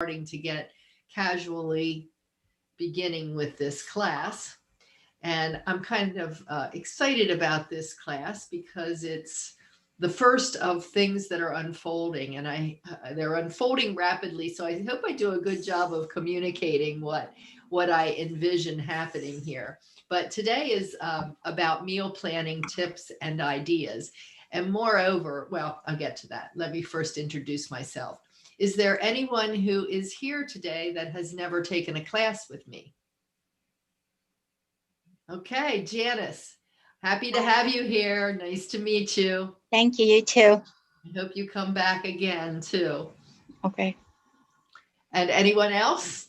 starting to get casually beginning with this class. And I'm kind of excited about this class because it's the first of things that are unfolding, and they're unfolding rapidly. So I hope I do a good job of communicating what I envision happening here. But today is about meal planning tips and ideas. And moreover, well, I'll get to that. Let me first introduce myself. Is there anyone who is here today that has never taken a class with me? Okay, Janice, happy to have you here. Nice to meet you. Thank you. You too. I hope you come back again too. Okay. And anyone else?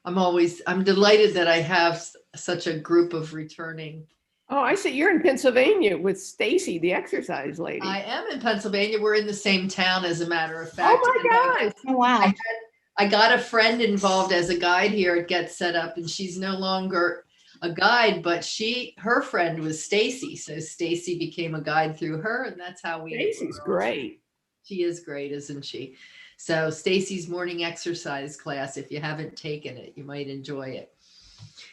I'm delighted that I have such a group of returning. Oh, I see. You're in Pennsylvania with Stacy, the exercise lady. I am in Pennsylvania. We're in the same town, as a matter of fact. Oh my gosh. Oh, wow. I got a friend involved as a guide here at Get Set Up, and she's no longer a guide, but her friend was Stacy. So Stacy became a guide through her, and that's how we. Stacy's great. She is great, isn't she? So Stacy's morning exercise class, if you haven't taken it, you might enjoy it.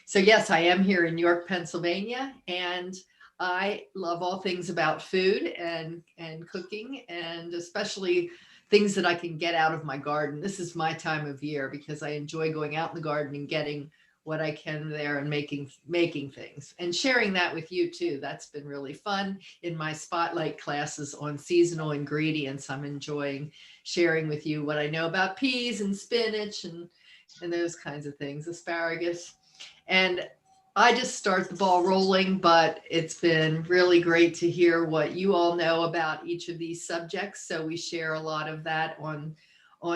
So yes, I am here in York, Pennsylvania, and I love all things about food and cooking, and especially things that I can get out of my garden. This is my time of year because I enjoy going out in the garden and getting what I can there and making things and sharing that with you too. That's been really fun in my spotlight classes on seasonal ingredients. I'm enjoying sharing with you what I know about peas and spinach and those kinds of things, asparagus. And I just start the ball rolling, but it's been really great to hear what you all know about each of these subjects. So we share a lot of that on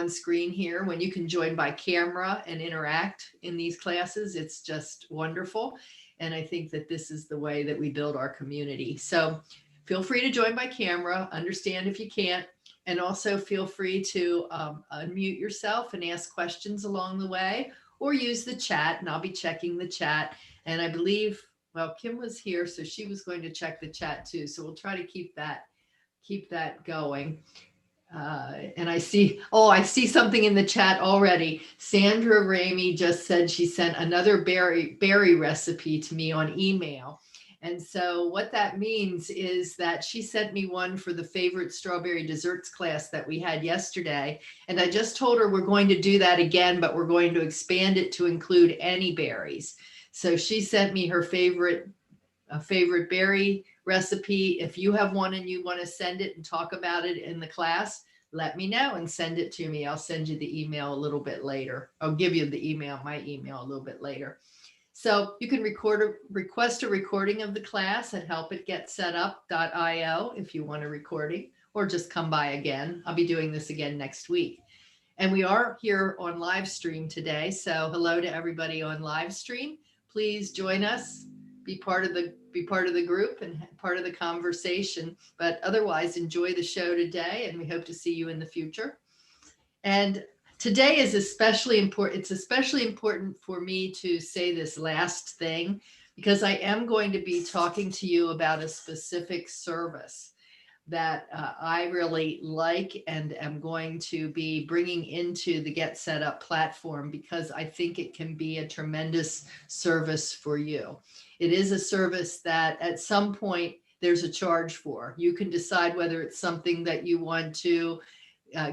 screen here. When you can join by camera and interact in these classes, it's just wonderful. And I think that this is the way that we build our community. So feel free to join by camera, understand if you can't, and also feel free to unmute yourself and ask questions along the way, or use the chat, and I'll be checking the chat. And I believe, well, Kim was here, so she was going to check the chat too. So we'll try to keep that going. And I see something in the chat already. Sandra Ramey just said she sent another berry recipe to me on email. And so what that means is that she sent me one for the favorite strawberry desserts class that we had yesterday. And I just told her we're going to do that again, but we're going to expand it to include any berries. So she sent me her favorite berry recipe. If you have one and you want to send it and talk about it in the class, let me know and send it to me. I'll send you the email a little bit later. I'll give you my email a little bit later. So you can request a recording of the class at helpitgetsetup.io if you want a recording, or just come by again. I'll be doing this again next week. And we are here on live stream today. So hello to everybody on live stream. Please join us, be part of the group and part of the conversation. But otherwise, enjoy the show today, and we hope to see you in the future. And today is especially important. It's especially important for me to say this last thing because I am going to be talking to you about a specific service that I really like and am going to be bringing into the Get Set Up platform because I think it can be a tremendous service for you. It is a service that at some point there's a charge for. You can decide whether it's something that you want to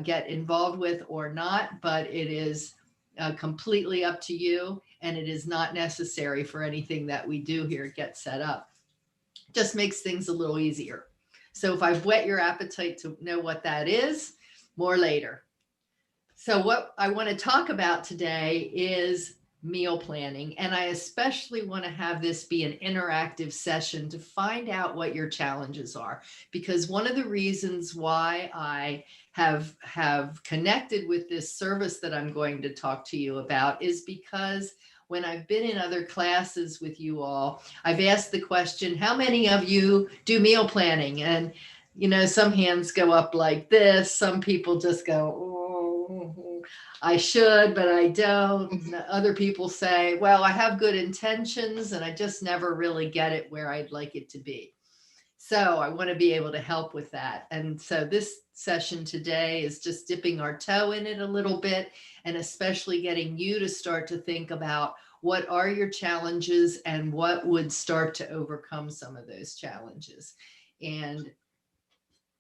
get involved with or not, but it is completely up to you, and it is not necessary for anything that we do here at Get Set Up. It just makes things a little easier. So if I've whet your appetite to know what that is, more later. So what I want to talk about today is meal planning, and I especially want to have this be an interactive session to find out what your challenges are, because one of the reasons why I have connected with this service that I'm going to talk to you about is because when I've been in other classes with you all, I've asked the question, how many of you do meal planning? And, some hands go up like this. Some people just go, oh, I should, but I don't. And other people say, well, I have good intentions and I just never really get it where I'd like it to be. So I want to be able to help with that. And so this session today is just dipping our toe in it a little bit, and especially getting you to start to think about what are your challenges and what would start to overcome some of those challenges. And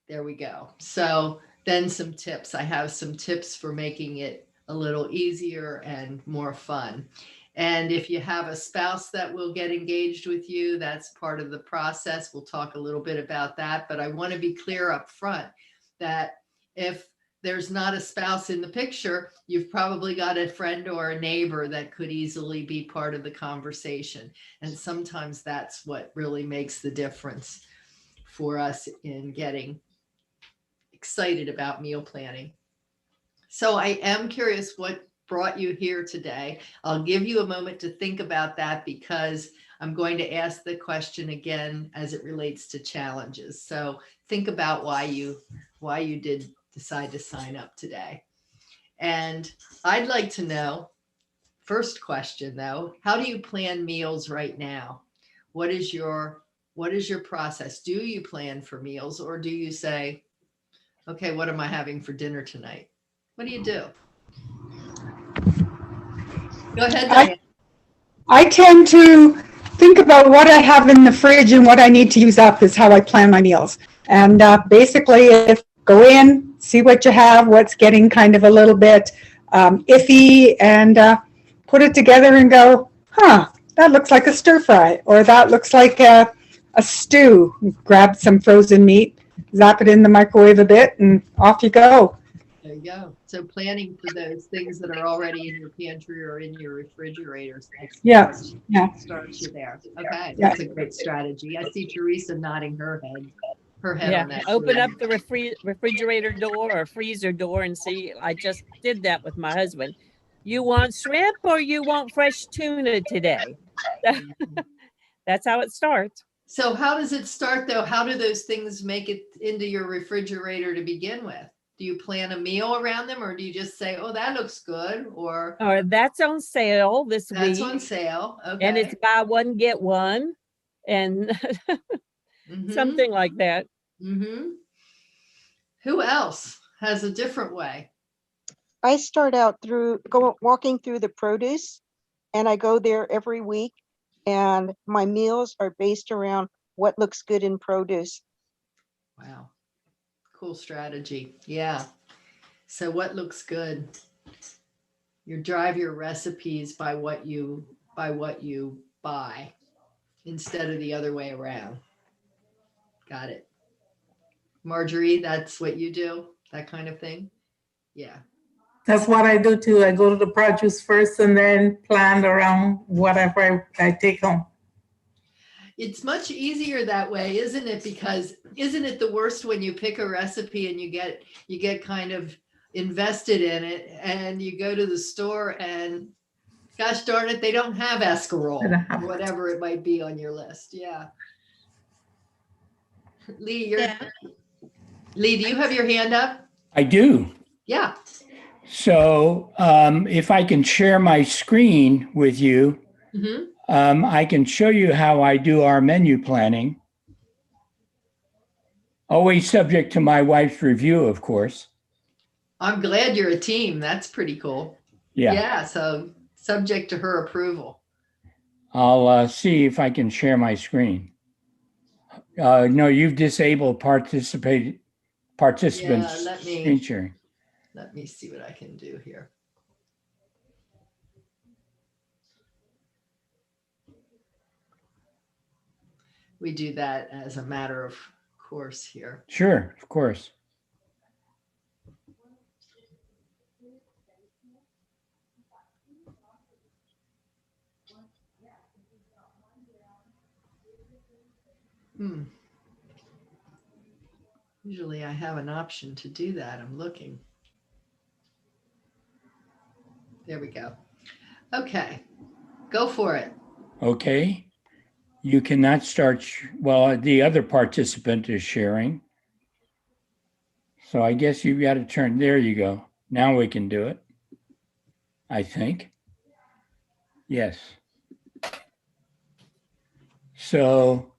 there we go. So then some tips. I have some tips for making it a little easier and more fun. And if you have a spouse that will get engaged with you, that's part of the process. We'll talk a little bit about that. But I want to be clear up front that if there's not a spouse in the picture, you've probably got a friend or a neighbor that could easily be part of the conversation. And sometimes that's what really makes the difference for us in getting excited about meal planning. So I am curious what brought you here today. I'll give you a moment to think about that because I'm going to ask the question again as it relates to challenges. So think about why you did decide to sign up today. And I'd like to know, first question though, how do you plan meals right now? What is your process? Do you plan for meals, or do you say, okay, what am I having for dinner tonight? What do you do? Go ahead, I, Diane. I tend to think about what I have in the fridge and what I need to use up is how I plan my meals. And basically, if go in, see what you have, what's getting kind of a little bit iffy, and put it together and go, that looks like a stir fry, or that looks like a stew. Grab some frozen meat, zap it in the microwave a bit, and off you go. There you go. So planning for those things that are already in your pantry or in your refrigerators. Yeah, yeah. Starts you there. Okay, Yeah. that's a great strategy. I see Teresa nodding her head Yeah, on that. open too. up the refrigerator door or freezer door and see. I just did that with my husband. You want shrimp or you want fresh tuna today? That's how it starts. So how does it start though? How do those things make it into your refrigerator to begin with? Do you plan a meal around them, or do you just say, oh, that looks good, or Or that's on sale this that's week, on sale? Okay. and it's buy one get one, and something like that. Mm-hmm. Who else has a different way? I start out walking through the produce, and I go there every week, and my meals are based around what looks good in produce. Wow. Cool strategy. Yeah. So what looks good? You drive your recipes by what you buy instead of the other way around. Got it. Marjorie, that's what you do, that kind of thing? Yeah. That's what I do too. I go to the produce first and then plan around whatever I take home. It's much easier that way, isn't it? Because isn't it the worst when you pick a recipe and you get kind of invested in it and you go to the store and gosh darn it, they don't have escarole, They don't have or it. whatever it might be on your list. Yeah. Lee, Lee, do you have your hand up? I do. Yeah. So if I can share my screen with you, Hmm. I can show you how I do our menu planning. Always subject to my wife's review, of course. I'm glad you're a team. That's pretty cool. Yeah. Yeah. So subject to her approval. I'll see if I can share my screen. No, you've disabled participants screen sharing. Let me see what I can do here. We do that as a matter of course here. Sure, of course. Usually I have an option to do that. I'm looking. There we go. Okay, go for it. Okay. You cannot start, well, the other participant is sharing. So I guess you've got to turn, there you go. Now we can do it. I think. Yes. So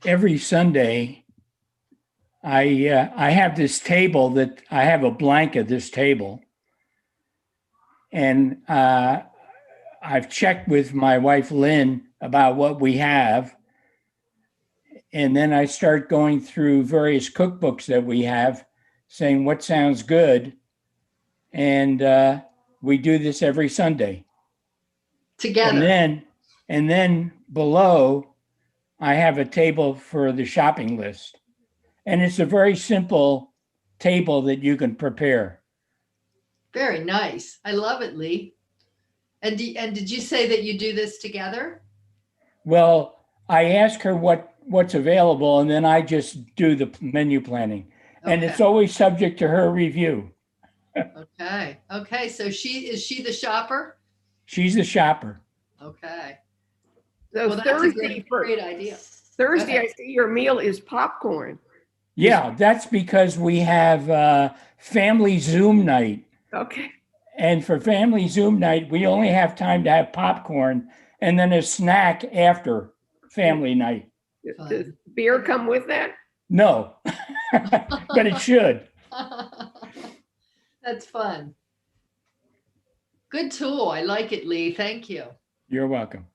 every Sunday, I have this table that I have a blank of this table. And I've checked with my wife, Lynn, about what we have. And then I start going through various cookbooks that we have, saying what sounds good. And we do this every Sunday. Together. And then below, I have a table for the shopping list. And it's a very simple table that you can prepare. Very nice. I love it, Lee. And did you say that you do this together? Well, I ask her what's available, and then I just do the menu planning. And it's Okay. always subject to her review. Okay. Okay. So is she the shopper? She's the shopper. Okay. So Well, that's a Thursday, great idea. Thursday, Okay. I see your meal is popcorn. Yeah, that's because we have family Zoom night. Okay. And for family Zoom night, we only have time to have popcorn and then a snack after family night. Does beer come with that? No, but it should. That's fun. Good tool. I like it, Lee. Thank you. You're welcome.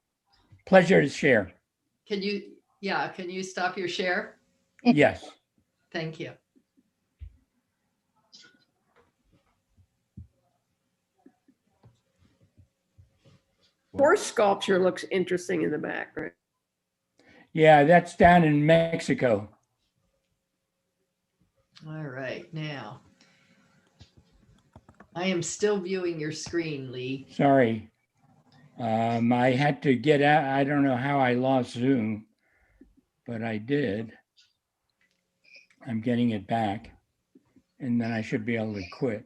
Pleasure to share. Can you stop your share? Yes. Thank you. Horse sculpture looks interesting in the back, right? Yeah, that's down in Mexico. All right, now. I am still viewing your screen, Lee. Sorry. I had to get out. I don't know how I lost Zoom, but I did. I'm getting it back, and then I should be able to quit.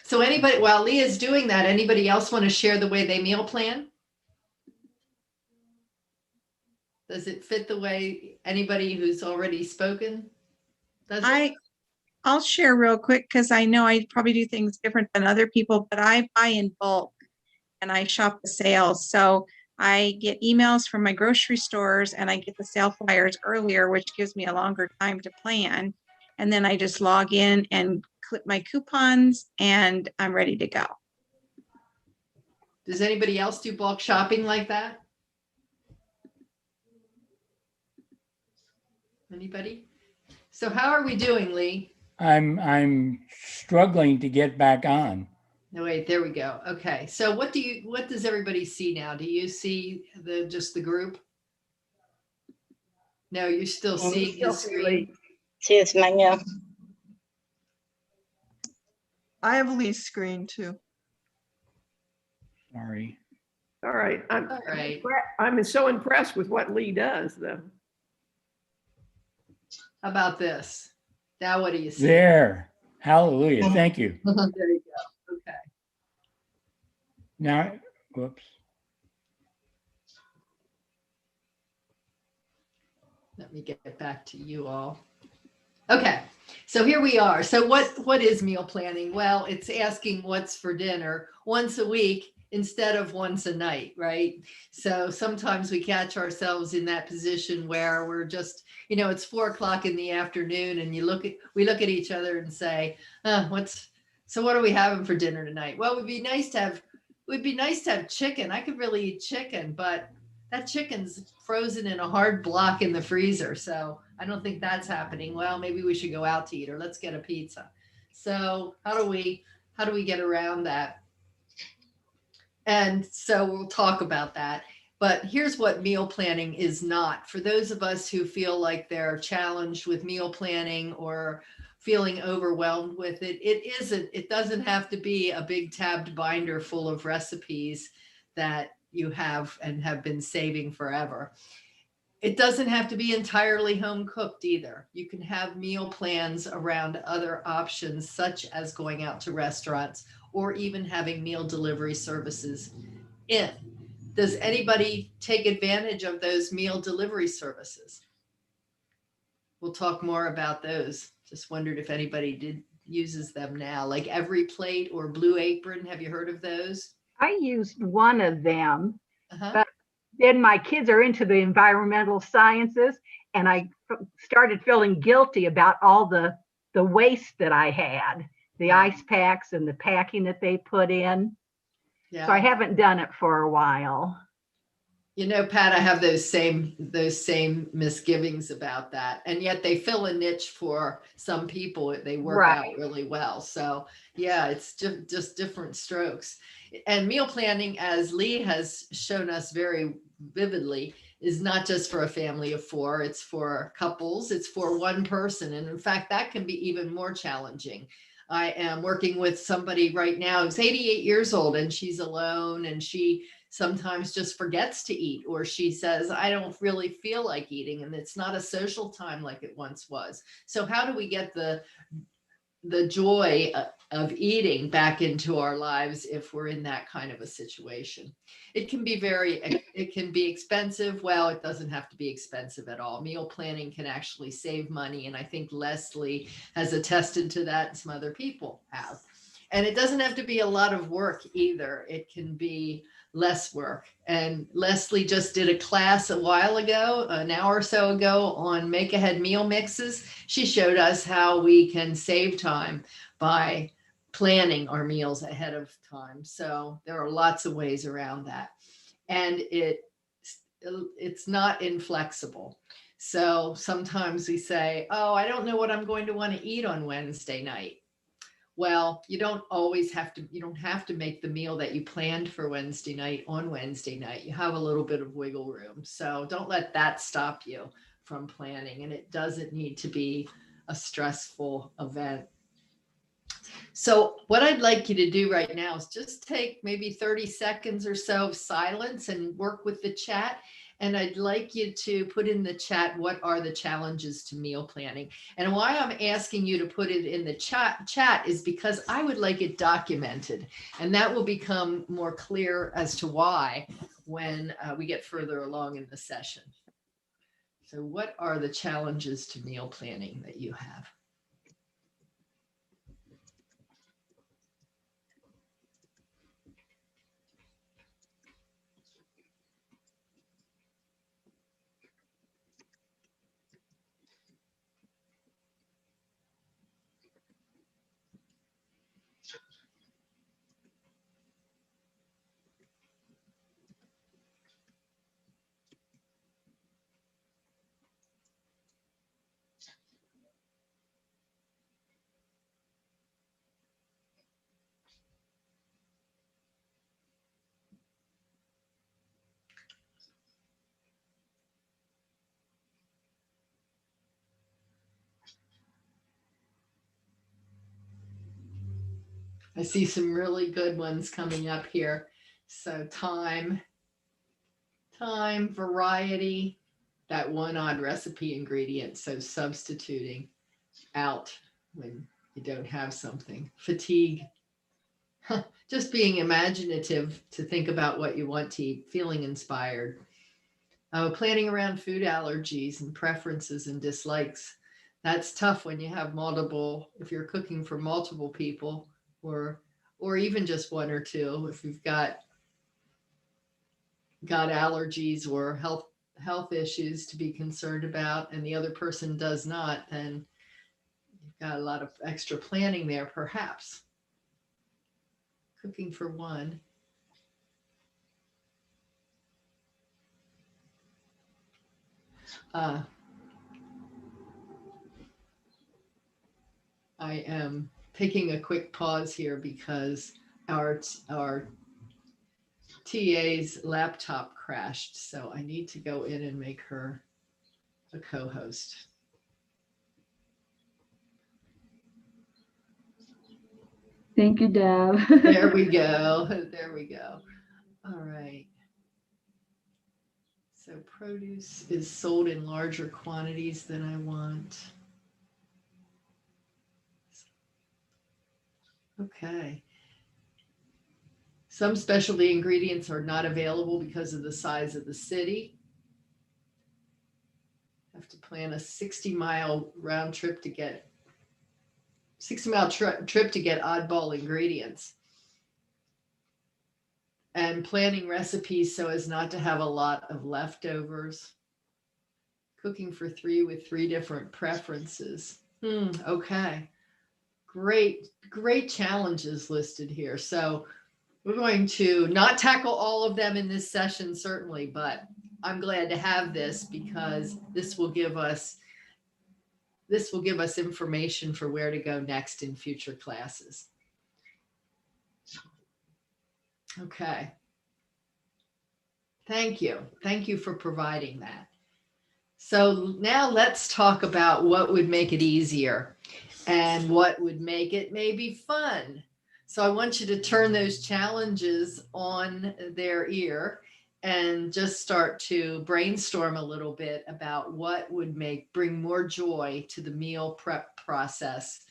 So anybody, while Lee is doing that, anybody else want to share the way they meal plan? Does it fit the way anybody who's already spoken? Does it? I'll share real quick because I know I probably do things different than other people, but I buy in bulk and I shop the sales. So I get emails from my grocery stores and I get the sale flyers earlier, which gives me a longer time to plan. And then I just log in and clip my coupons and I'm ready to go. Does anybody else do bulk shopping like that? Anybody? So how are we doing, Lee? I'm struggling to get back on. No, wait, there we go. Okay. So what does everybody see now? Do you see just the group? No, you're still seeing the screen. Sí, es mañana. I have Lee's screen too. Sorry. All right. All right. I'm so impressed with what Lee does, though. How about this? Now what do you see? There. Hallelujah. Thank you. There you go. Okay. Now, whoops. Let me get back to you all. Okay, so here we are. So what is meal planning? Well, it's asking what's for dinner once a week instead of once a night, right? So sometimes we catch ourselves in that position where we're just, it's 4:00 in the afternoon and we look at each other and say, what are we having for dinner tonight? Well, it would be nice to have chicken. I could really eat chicken, but that chicken's frozen in a hard block in the freezer. So I don't think that's happening. Well, maybe we should go out to eat or let's get a pizza. So how do we get around that? And so we'll talk about that. But here's what meal planning is not. For those of us who feel like they're challenged with meal planning or feeling overwhelmed with it, it doesn't have to be a big tabbed binder full of recipes that you have and have been saving forever. It doesn't have to be entirely home cooked either. You can have meal plans around other options, such as going out to restaurants or even having meal delivery services in. Does anybody take advantage of those meal delivery services? We'll talk more about those. Just wondered if anybody uses them now, like Every Plate or Blue Apron. Have you heard of those? I used one of them, Uh-huh. but then my kids are into the environmental sciences, and I started feeling guilty about all the waste that I had, the ice packs and the packing that they put in. Yeah. So I haven't done it for a while. You know, Pat, I have those same misgivings about that. And yet they fill a niche for some people. They work out really well. So yeah, it's just different strokes. And meal planning, as Lee has shown us very vividly, is not just for a family of 4, it's for couples, it's for one person. And in fact, that can be even more challenging. I am working with somebody right now who's 88 years old, and she's alone, and she sometimes just forgets to eat, or she says, I don't really feel like eating, and it's not a social time like it once was. So how do we get the joy of eating back into our lives if we're in that kind of a situation? It can be expensive. Well, it doesn't have to be expensive at all. Meal planning can actually save money. And I think Leslie has attested to that, and some other people have. And it doesn't have to be a lot of work either. It can be less work. And Leslie just did a class a while ago, an hour or so ago, on make ahead meal mixes. She showed us how we can save time by planning our meals ahead of time. So there are lots of ways around that. And it's not inflexible. So sometimes we say, oh, I don't know what I'm going to want to eat on Wednesday night. Well, you don't have to make the meal that you planned for Wednesday night on Wednesday night. You have a little bit of wiggle room. So don't let that stop you from planning. And it doesn't need to be a stressful event. So what I'd like you to do right now is just take maybe 30 seconds or so of silence and work with the chat. And I'd like you to put in the chat, what are the challenges to meal planning? And why I'm asking you to put it in the chat is because I would like it documented. And that will become more clear as to why when we get further along in the session. So what are the challenges to meal planning that you have? I see some really good ones coming up here. So time, variety, that one odd recipe ingredient. So substituting out when you don't have something. Fatigue, just being imaginative to think about what you want to eat, feeling inspired. Planning around food allergies and preferences and dislikes. That's tough when you have multiple, if you're cooking for multiple people, or even just one or two. If you've got allergies or health issues to be concerned about, and the other person does not, then you've got a lot of extra planning there, perhaps. Cooking for one. I am taking a quick pause here because our TA's laptop crashed, so I need to go in and make her a co-host. Thank you, Deb. There we go. There we go. All right. So produce is sold in larger quantities than I want. Okay. Some specialty ingredients are not available because of the size of the city. Have to plan a 60-mile round trip to get 60-mile trip to get oddball ingredients. And planning recipes so as not to have a lot of leftovers. Cooking for three with three different preferences. Okay. Great challenges listed here. So we're going to not tackle all of them in this session, certainly, but I'm glad to have this because this will give us information for where to go next in future classes. Okay. Thank you. Thank you for providing that. So now let's talk about what would make it easier and what would make it maybe fun. So I want you to turn those challenges on their ear and just start to brainstorm a little bit about what would bring more joy to the meal prep process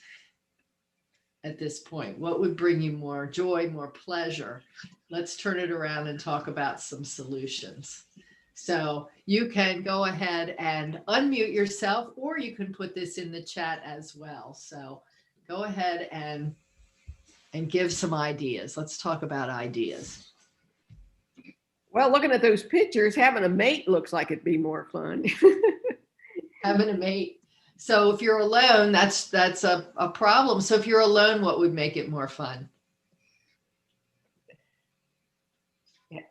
at this point. What would bring you more joy, more pleasure? Let's turn it around and talk about some solutions. So you can go ahead and unmute yourself, or you can put this in the chat as well. So go ahead and give some ideas. Let's talk about ideas. Well, looking at those pictures, having a mate looks like it'd be more fun. Having a mate. So if you're alone, that's a problem. So if you're alone, what would make it more fun?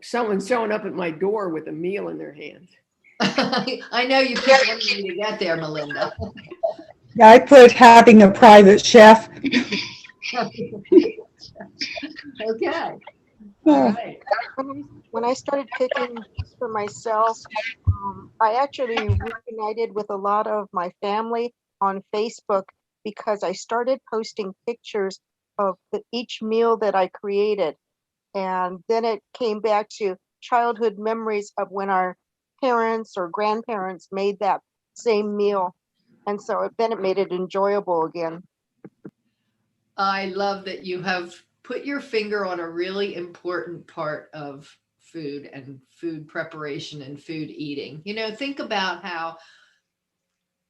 Someone showing up at my door with a meal in their hand. I know you keep wanting me to get there, Melinda. Yeah, I put having a private chef. Okay. All right. When I started cooking for myself, I actually reunited with a lot of my family on Facebook because I started posting pictures of each meal that I created. And then it came back to childhood memories of when our parents or grandparents made that same meal. And so then it made it enjoyable again. I love that you have put your finger on a really important part of food and food preparation and food eating. You know, think about how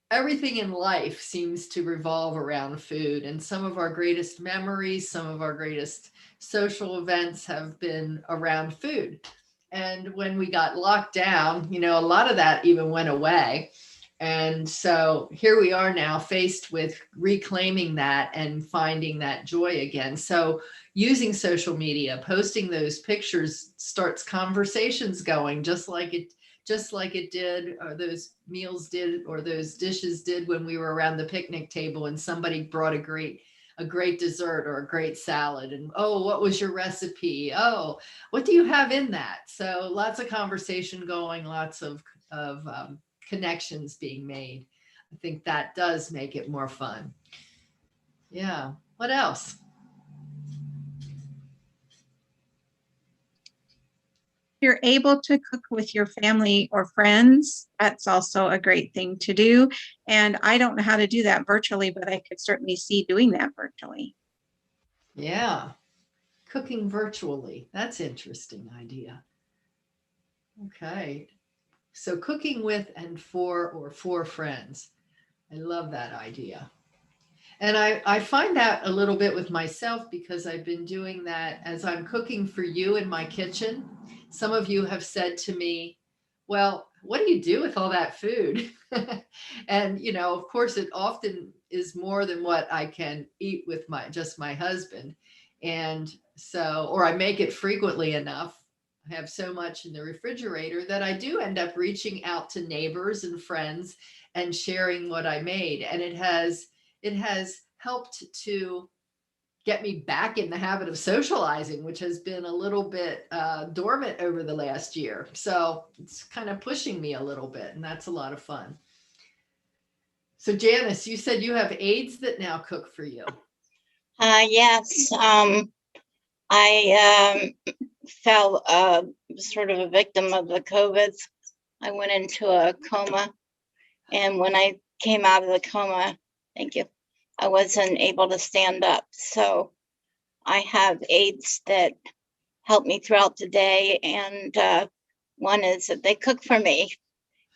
everything in life seems to revolve around food, and some of our greatest memories, some of our greatest social events have been around food. And when we got locked down, you know, a lot of that even went away. And so here we are now faced with reclaiming that and finding that joy again. So using social media, posting those pictures starts conversations going, just like it did, or those meals did, or those dishes did when we were around the picnic table and somebody brought a great dessert or a great salad. And, oh, what was your recipe? Oh, what do you have in that? So lots of conversation going, lots of connections being made. I think that does make it more fun. Yeah. What else? You're able to cook with your family or friends, that's also a great thing to do. And I don't know how to do that virtually, but I could certainly see doing that virtually. Yeah. Cooking virtually. That's an interesting idea. Okay. So cooking with and for friends. I love that idea. And I find that a little bit with myself because I've been doing that as I'm cooking for you in my kitchen. Some of you have said to me, well, what do you do with all that food? And, you know, of course, it often is more than what I can eat with just my husband. And so, or I make it frequently enough. I have so much in the refrigerator that I do end up reaching out to neighbors and friends and sharing what I made. And it has helped to get me back in the habit of socializing, which has been a little bit dormant over the last year. So it's kind of pushing me a little bit, and that's a lot of fun. So Janice, you said you have aides that now cook for you. Yes. I fell sort of a victim of the COVID. I went into a coma, and when I came out of the coma, thank you, I wasn't able to stand up. So I have aides that help me throughout the day. And one is that they cook for me.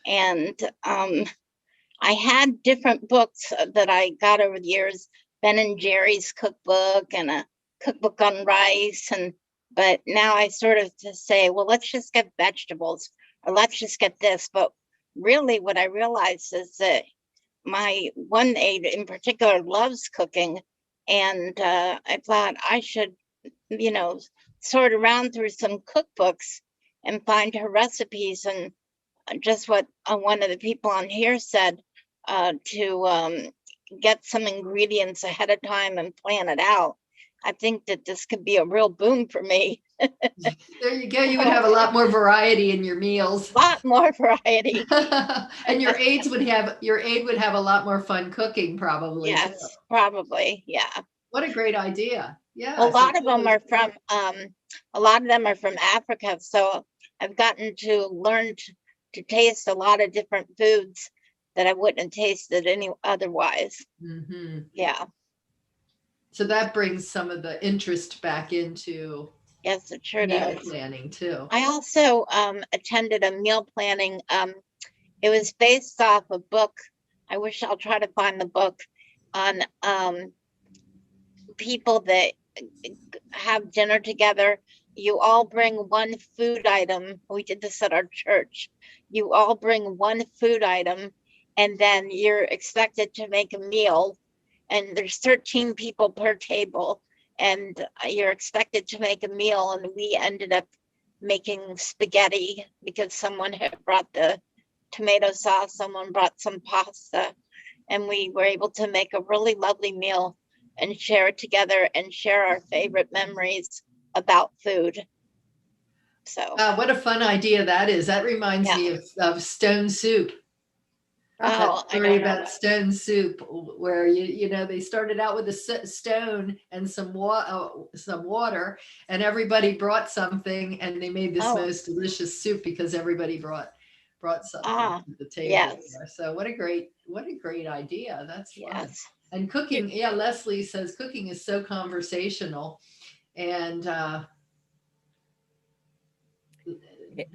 And I had different books that I got over the years, Ben and Jerry's cookbook and a cookbook on rice and But now I sort of just say, well, let's just get vegetables or let's just get this. But really what I realized is that my one aide in particular loves cooking. And I thought I should, you know, sort around through some cookbooks and find her recipes. And just what one of the people on here said, to get some ingredients ahead of time and plan it out. I think that this could be a real boom for me. There you go. You would have a lot more variety in your meals. A lot more variety. And your aide would have a lot more fun cooking, probably. Yes, too. probably. Yeah. What a great idea. Yeah. A lot of them are from Africa. So I've gotten to learn to taste a lot of different foods that I wouldn't have tasted any otherwise. Mm-hmm. Yeah. So that brings some of the interest back into Yes, it sure meal does. planning too. I also attended a meal planning. It was based off a book. I wish I'll try to find the book on people that have dinner together. You all bring one food item. We did this at our church. You all bring one food item, and then you're expected to make a meal. And there's 13 people per table, and you're expected to make a meal. And we ended up making spaghetti because someone had brought the tomato sauce, someone brought some pasta, and we were able to make a really lovely meal and share it together and share our favorite memories about food. So What a fun idea that is. That reminds me of Stone Soup. Oh, I Story don't know. about Stone Soup, where you know they started out with a stone and some water, and everybody brought something, and they made this most delicious soup because everybody brought something to the table. Yes. There. So what a great idea. That's fun. Yes. And cooking, yeah, Leslie says cooking is so conversational, and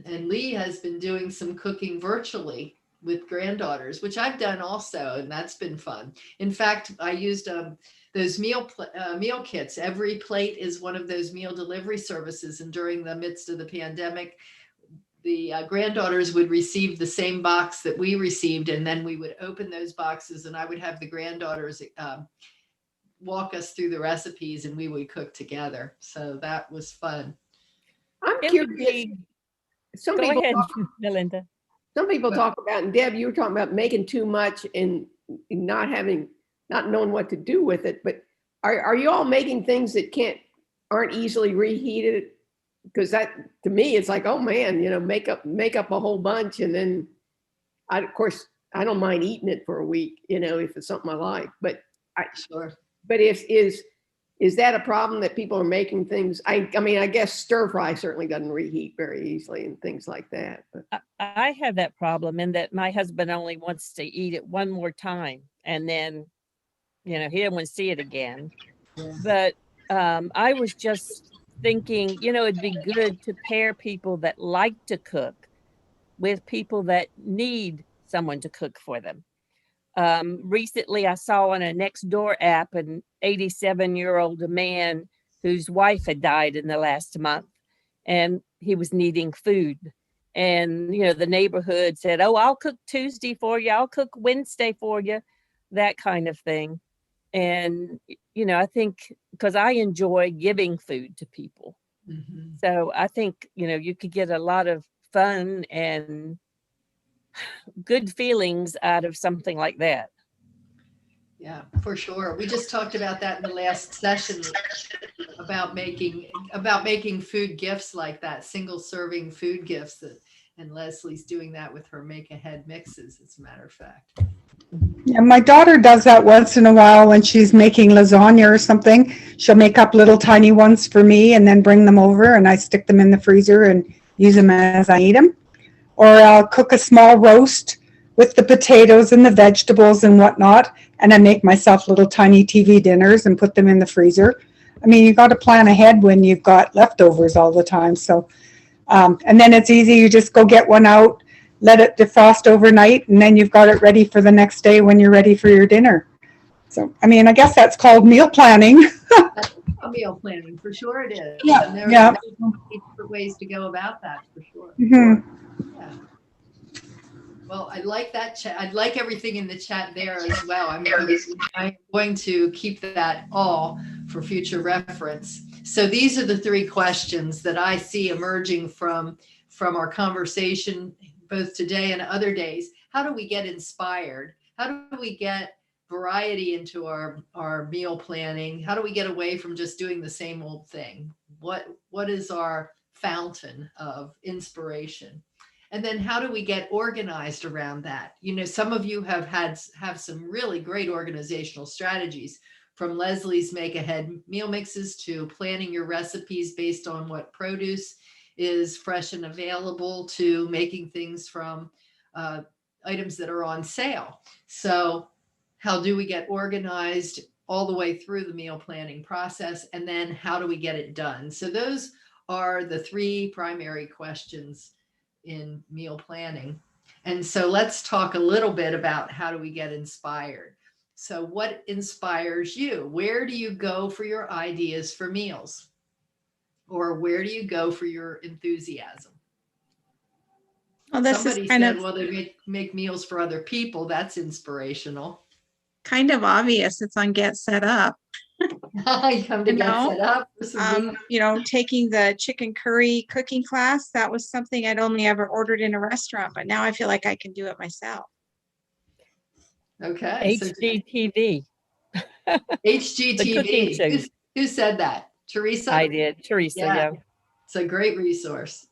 Lee has been doing some cooking virtually with granddaughters, which I've done also, and that's been fun. In fact, I used those meal kits. Every Plate is one of those meal delivery services, and during the midst of the pandemic, the granddaughters would receive the same box that we received, and then we would open those boxes, and I would have the granddaughters walk us through the recipes, and we would cook together. So that was fun. I'm It would curious. be- Some Go people ahead, talk, Melinda. some people talk about, and Deb, you were talking about making too much and not knowing what to do with it. But are you all making things that aren't easily reheated? Because that, to me, it's like, oh man, make up a whole bunch, and then of course I don't mind eating it for a week, if it's something I like. But Sure. But is that a problem that people are making things? I mean, I guess stir fry certainly doesn't reheat very easily and things like that. But I have that problem in that my husband only wants to eat it one more time, and then, he doesn't want to see it again. Yeah. But I was just thinking, it'd be good to pair people that like to cook with people that need someone to cook for them. Recently, I saw on a Nextdoor app an 87-year-old man whose wife had died in the last month, and he was needing food. And, the neighborhood said, oh, I'll cook Tuesday for you. I'll cook Wednesday for you, that kind of thing. And, I think because I enjoy giving food to people. Mhm. So I think, you could get a lot of fun and good feelings out of something like that. Yeah, for sure. We just talked about that in the last session about making food gifts like that, single serving food gifts, and Leslie's doing that with her make ahead mixes, as a matter of fact. Yeah, my daughter does that once in a while when she's making lasagna or something. She'll make up little tiny ones for me and then bring them over, and I stick them in the freezer and use them as I eat them. Or I'll cook a small roast with the potatoes and the vegetables and whatnot, and I make myself little tiny TV dinners and put them in the freezer. I mean, you got to plan ahead when you've got leftovers all the time. So, and then it's easy. You just go get one out, let it defrost overnight, and then you've got it ready for the next day when you're ready for your dinner. So, I mean, I guess that's called meal planning. about meal planning, for sure it is. Yeah, And there's yeah. different ways to go about that, for sure. Mhm. Yeah. Well, I like that chat. I'd like everything in the chat there as well. I'm going to keep that all for future reference. So these are the three questions that I see emerging from our conversation, both today and other days. How do we get inspired? How do we get variety into our meal planning? How do we get away from just doing the same old thing? What is our fountain of inspiration? And then how do we get organized around that? You know, some of you have some really great organizational strategies, from Leslie's Make Ahead meal mixes to planning your recipes based on what produce is fresh and available, to making things from items that are on sale. So how do we get organized all the way through the meal planning process? And then how do we get it done? So those are the three primary questions in meal planning. And so let's talk a little bit about how do we get inspired. So what inspires you? Where do you go for your ideas for meals? Or where do you go for your enthusiasm? Well, this Somebody is kind said, of well, they make meals for other people. That's inspirational. obvious. It's on Get Set Up. You come to You get know, set up for some meals. You know, taking the chicken curry cooking class, that was something I'd only ever ordered in a restaurant, but now I feel like I can do it myself. Okay. So HGTV. The cooking HGTV. shows. Who said that? Teresa? I did. Teresa, yeah. It's a great resource.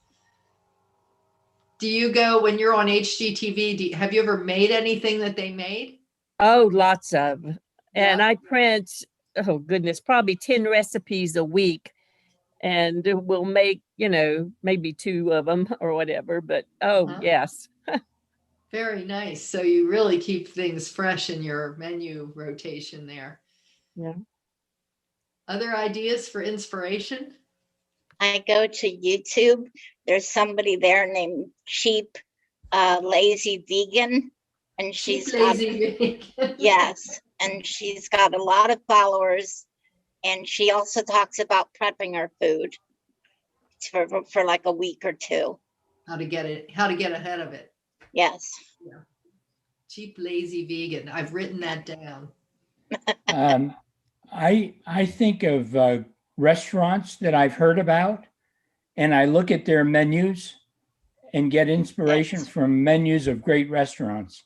Do you go when you're on HGTV? Have you ever made anything that they made? Oh, lots of. And Yeah. I print, oh goodness, probably 10 recipes a week. And we'll make, you know, maybe 2 of them or whatever. But oh, yes. Very nice. So you really keep things fresh in your menu rotation there. Yeah. Other ideas for inspiration? I go to YouTube. There's somebody there named Cheap Lazy Vegan, and she's Lazy vegan. yes, and she's got a lot of followers, and she also talks about prepping her food for like a week or 2. How to get ahead of it. Yes. Yeah. Cheap Lazy Vegan. I've written that down. I think of restaurants that I've heard about, and I look at their menus and get inspiration from menus of great restaurants.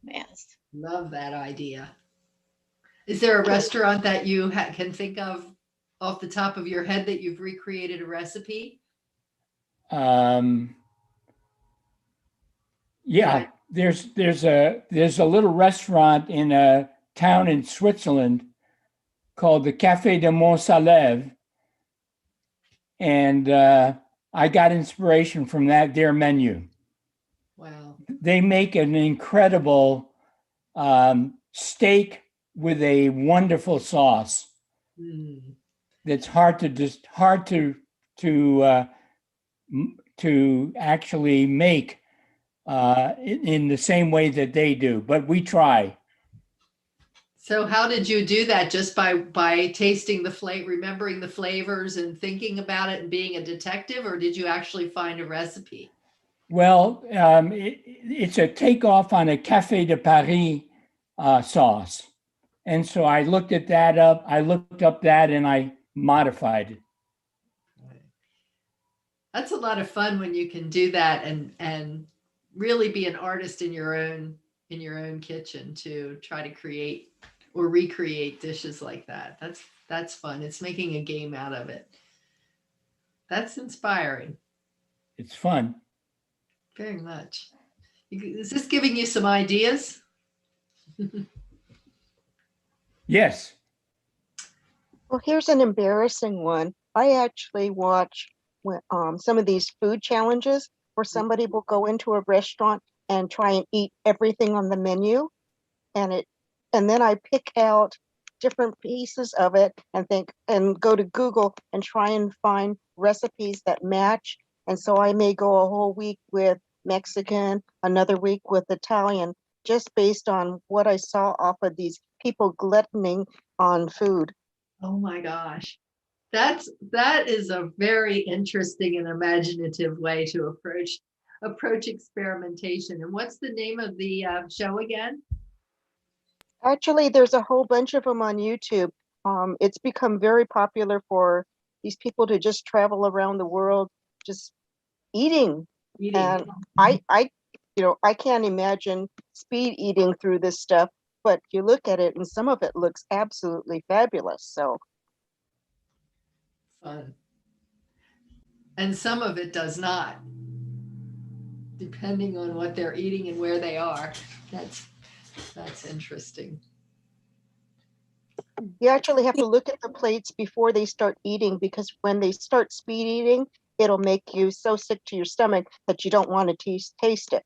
Yes. Love that idea. Is there a restaurant that you can think of off the top of your head that you've recreated a recipe? Yeah, there's a little restaurant in a town in Switzerland called the Café de Montsalève, and I got inspiration from their menu. Wow. They make an incredible steak with a wonderful sauce. That's hard to actually make in the same way that they do, but we try. So how did you do that? Just by tasting the flavor, remembering the flavors and thinking about it and being a detective, or did you actually find a recipe? Well, it's a takeoff on a Café de Paris sauce. And so I looked up that and I modified it. That's a lot of fun when you can do that and really be an artist in your own kitchen to try to create or recreate dishes like that. That's fun. It's making a game out of it. That's inspiring. It's fun. Very much. Is this giving you some ideas? Yes. Well, here's an embarrassing one. I actually watch some of these food challenges where somebody will go into a restaurant and try and eat everything on the menu, and then I pick out different pieces of it and go to Google and try and find recipes that match. And so I may go a whole week with Mexican, another week with Italian, just based on what I saw off of these people gluttoning on food. Oh my gosh. That is a very interesting and imaginative way to approach experimentation. And what's the name of the show again? Actually, there's a whole bunch of them on YouTube. It's become very popular for these people to just travel around the world, just eating. Eating. And I can't imagine speed eating through this stuff, but you look at it and some of it looks absolutely fabulous. So Fun. And some of it does not, depending on what they're eating and where they are. That's interesting. you actually have to look at the plates before they start eating, because when they start speed eating, it'll make you so sick to your stomach that you don't want to taste it.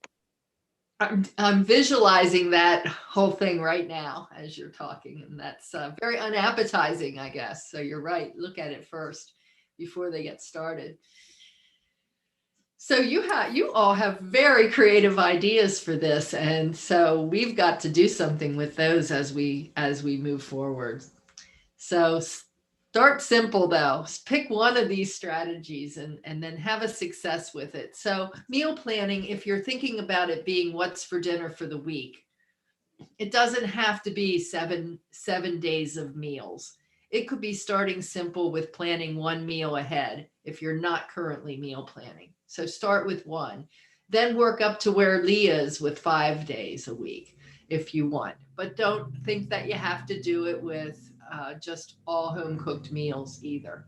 I'm visualizing that whole thing right now as you're talking, and that's very unappetizing, I guess. So you're right. Look at it first before they get started. So you all have very creative ideas for this, and so we've got to do something with those as we move forward. So start simple though. Pick one of these strategies and then have a success with it. So meal planning, if you're thinking about it being what's for dinner for the week, it doesn't have to be seven days of meals. It could be starting simple with planning one meal ahead if you're not currently meal planning. So start with one, then work up to where Lee is with 5 days a week if you want. But don't think that you have to do it with just all home cooked meals either.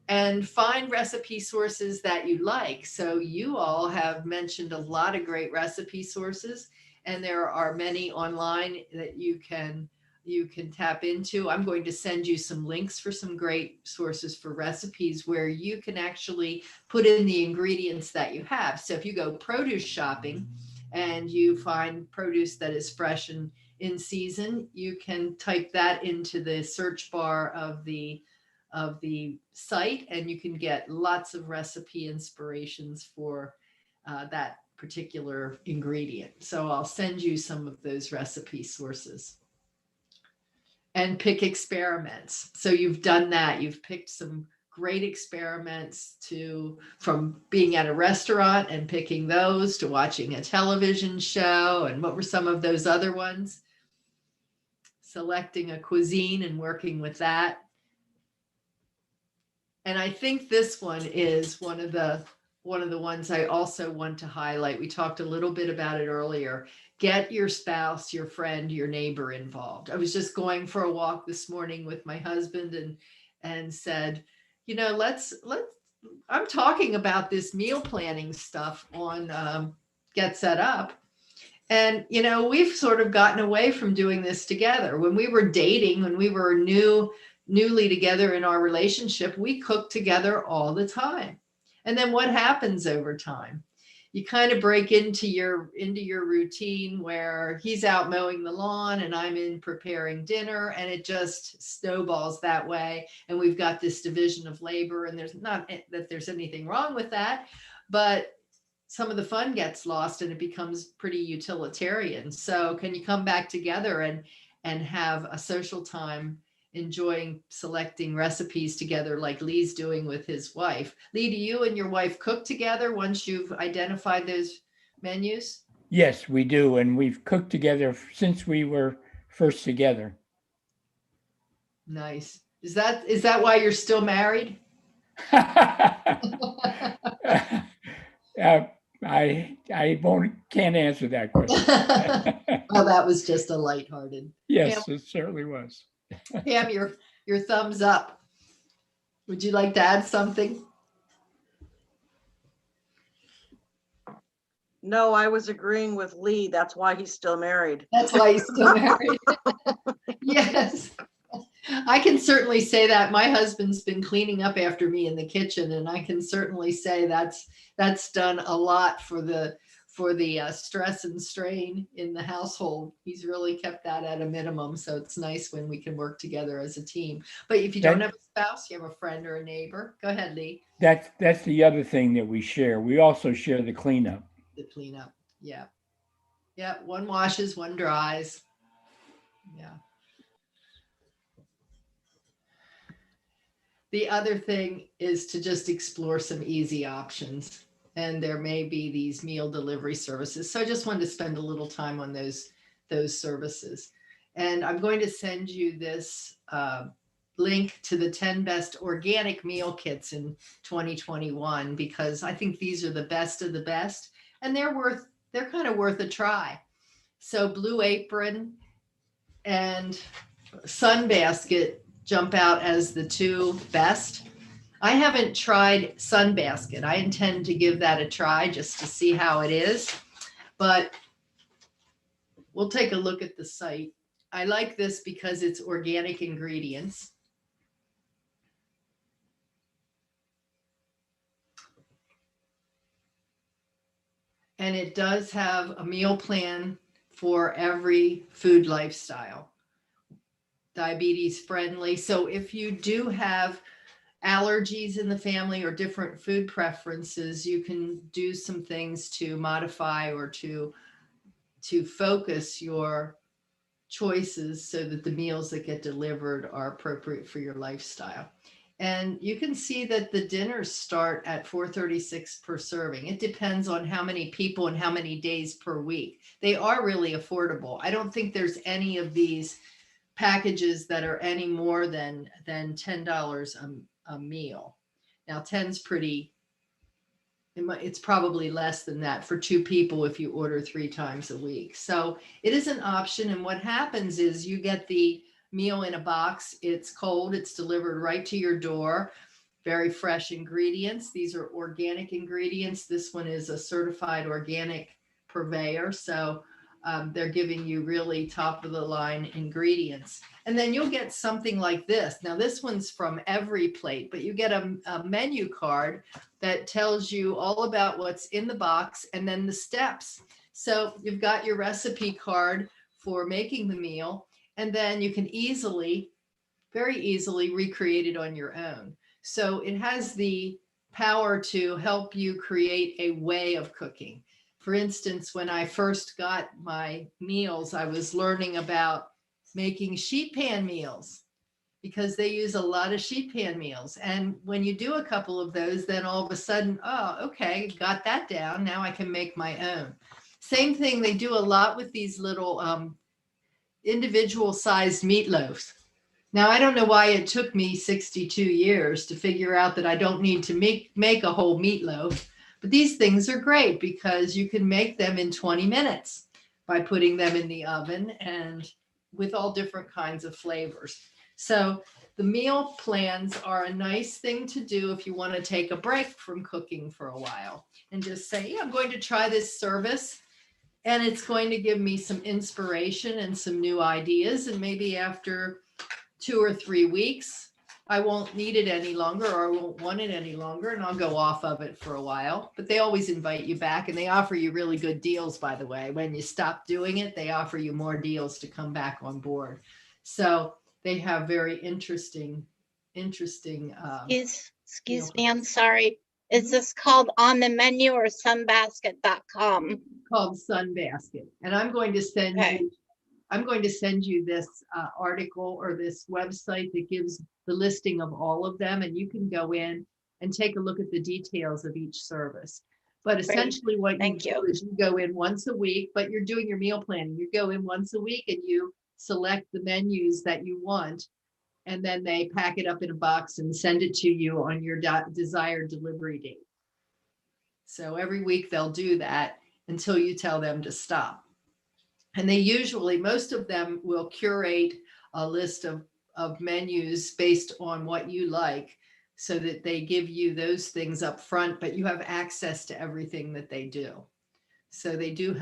And find recipe sources that you like. So you all have mentioned a lot of great recipe sources, and there are many online that you can tap into. I'm going to send you some links for some great sources for recipes where you can actually put in the ingredients that you have. So if you go produce shopping and you find produce that is fresh and in season, you can type that into the search bar of the site, and you can get lots of recipe inspirations for that particular ingredient. So I'll send you some of those recipe sources. And pick experiments. So you've done that. You've picked some great experiments from being at a restaurant and picking those to watching a television show. And what were some of those other ones? Selecting a cuisine and working with that. And I think this one is one of the ones I also want to highlight. We talked a little bit about it earlier. Get your spouse, your friend, your neighbor involved. I was just going for a walk this morning with my husband and said, I'm talking about this meal planning stuff on Get Set Up. And, we've sort of gotten away from doing this together. When we were dating, when we were newly together in our relationship, we cooked together all the time. And then what happens over time? You kind of break into your routine where he's out mowing the lawn and I'm in preparing dinner, and it just snowballs that way. And we've got this division of labor, and there's not that there's anything wrong with that, but some of the fun gets lost and it becomes pretty utilitarian. So can you come back together and have a social time enjoying selecting recipes together like Lee's doing with his wife? Lee, do you and your wife cook together once you've identified those menus? Yes, we do. And we've cooked together since we were first together. Nice. Is that why you're still married? Can't answer that question. Well, that was just a lighthearted. Yes, it certainly was. Pam, your thumbs up. Would you like to add something? No, I was agreeing with Lee. That's why he's still married. That's why he's still married. Yes. I can certainly say that my husband's been cleaning up after me in the kitchen, and I can certainly say that's done a lot for the stress and strain in the household. He's really kept that at a minimum. So it's nice when we can work together as a team. But if you don't have a spouse, you have a friend or a neighbor. Go ahead, Lee. That's the other thing that we share. We also share the cleanup. The cleanup. Yeah. Yeah. One washes, one dries. Yeah. the other thing is to just explore some easy options. And there may be these meal delivery services. So I just wanted to spend a little time on those services. And I'm going to send you this link to the 10 best organic meal kits in 2021, because I think these are the best of the best, and they're kind of worth a try. So Blue Apron and Sunbasket jump out as the two best. I haven't tried Sunbasket. I intend to give that a try just to see how it is, but we'll take a look at the site. I like this because it's organic ingredients. And it does have a meal plan for every food lifestyle, diabetes friendly. So if you do have allergies in the family or different food preferences, you can do some things to modify or to focus your choices so that the meals that get delivered are appropriate for your lifestyle. And you can see that the dinners start at $4.36 per serving. It depends on how many people and how many days per week. They are really affordable. I don't think there's any of these packages that are any more than $10 a meal. Now 10's pretty, it's probably less than that for two people if you order 3 times a week. So it is an option. And what happens is you get the meal in a box. It's cold. It's delivered right to your door. Very fresh ingredients. These are organic ingredients. This one is a certified organic purveyor. So they're giving you really top of the line ingredients. And then you'll get something like this. Now this one's from Every Plate, but you get a menu card that tells you all about what's in the box and then the steps. So you've got your recipe card for making the meal, and then you can very easily recreate it on your own. So it has the power to help you create a way of cooking. For instance, when I first got my meals, I was learning about making sheet pan meals because they use a lot of sheet pan meals. And when you do a couple of those, then all of a sudden, oh, okay, got that down. Now I can make my own. Same thing, they do a lot with these little individual sized meatloaves. Now, I don't know why it took me 62 years to figure out that I don't need to make a whole meatloaf. But these things are great because you can make them in 20 minutes by putting them in the oven and with all different kinds of flavors. So the meal plans are a nice thing to do if you want to take a break from cooking for a while and just say, yeah, I'm going to try this service and it's going to give me some inspiration and some new ideas. And maybe after 2 or 3 weeks, I won't need it any longer or I won't want it any longer and I'll go off of it for a while. But they always invite you back and they offer you really good deals, by the way. When you stop doing it, they offer you more deals to come back on board. So they have very interesting. Excuse me, I'm sorry. Is this called On the Menu or sunbasket.com? Called Sunbasket. And I'm going to send you. I'm going to send you this article or this website that gives the listing of all of them, and you can go in and take a look at the details of each service. But essentially what you do is you go in once a week, but you're doing your meal planning. You go in once a week and you select the menus that you want, and then they pack it up in a box and send it to you on your desired delivery date. So every week they'll do that until you tell them to stop. And they usually, most of them will curate a list of menus based on what you like so that they give you those things up front, but you have access to everything that they do. So they do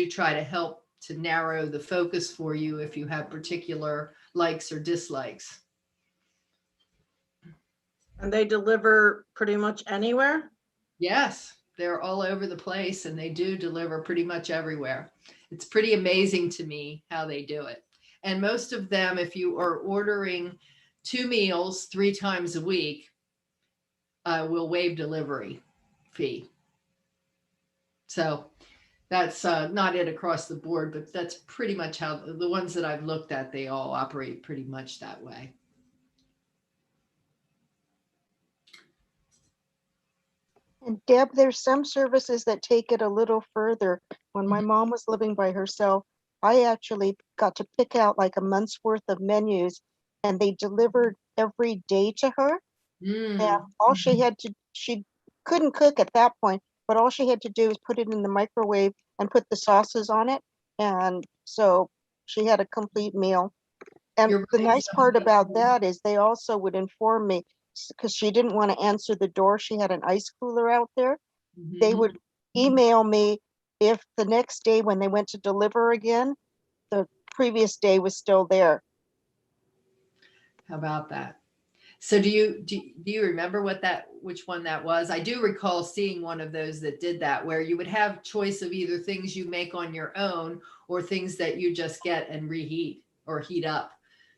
try to help to narrow the focus for you if you have particular likes or dislikes. And they deliver pretty much anywhere? Yes, they're all over the place and they do deliver pretty much everywhere. It's pretty amazing to me how they do it. And most of them, if you are ordering 2 meals 3 times a week, will waive delivery fee. So that's not it across the board, but that's pretty much how the ones that I've looked at, they all operate pretty much that way. And Deb, there's some services that take it a little further. When my mom was living by herself, I actually got to pick out like a month's worth of menus, and they delivered every day to her. And all she had to, she couldn't cook at that point, but all she had to do was put it in the microwave and put the sauces on it. And so she had a complete meal. And You're the right. nice part about that is they also would inform me, because she didn't want to answer the door. She had an ice cooler out there. They Mhm. would email me if the next day when they went to deliver again, the previous day was still there. How about that? So do you remember which one that was? I do recall seeing one of those that did that, where you would have choice of either things you make on your own or things that you just get and reheat or heat up.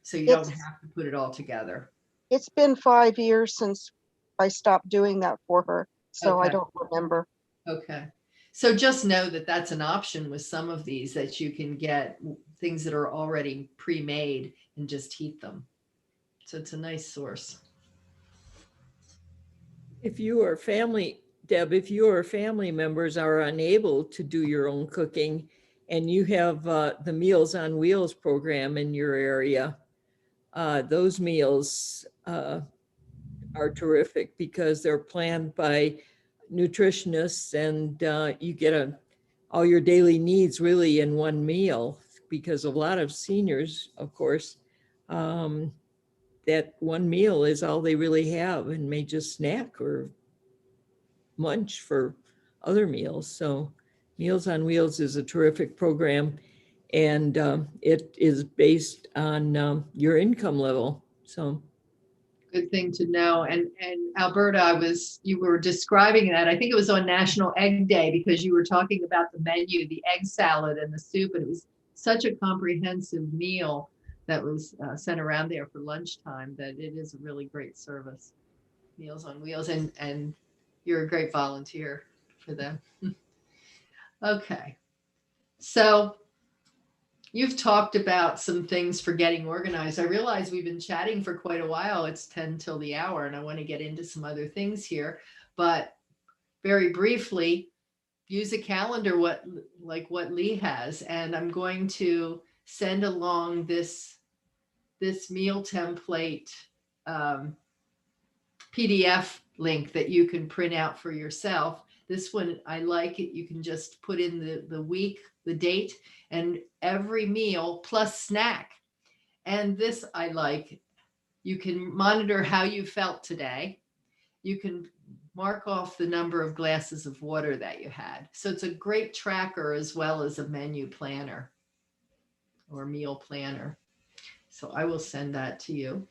So you don't It's have to put it all together. it's been 5 years since I stopped doing that for her, so I Okay. don't remember. Okay. So just know that that's an option with some of these, that you can get things that are already pre-made and just heat them. So it's a nice source. If you or family, Deb, if you or family members are unable to do your own cooking and you have the Meals on Wheels program in your area, those meals are terrific because they're planned by nutritionists, and you get all your daily needs really in one meal, because a lot of seniors, of course, that one meal is all they really have and may just snack or munch for other meals. So Meals on Wheels is a terrific program, and it is based on your income level. So Good thing to know. And Alberta, you were describing that. I think it was on National Egg Day, because you were talking about the menu, the egg salad and the soup, and it was such a comprehensive meal that was sent around there for lunchtime, that it is a really great service. Meals on Wheels, and you're a great volunteer for them. Okay. So you've talked about some things for getting organized. I realize we've been chatting for quite a while. It's 10 till the hour, and I want to get into some other things here. But very briefly, use a calendar like what Lee has. And I'm going to send along this meal template PDF link that you can print out for yourself. This one, I like it. You can just put in the week, the date, and every meal plus snack. And this I like. You can monitor how you felt today. You can mark off the number of glasses of water that you had. So it's a great tracker as well as a menu planner or meal planner. So I will send that to you.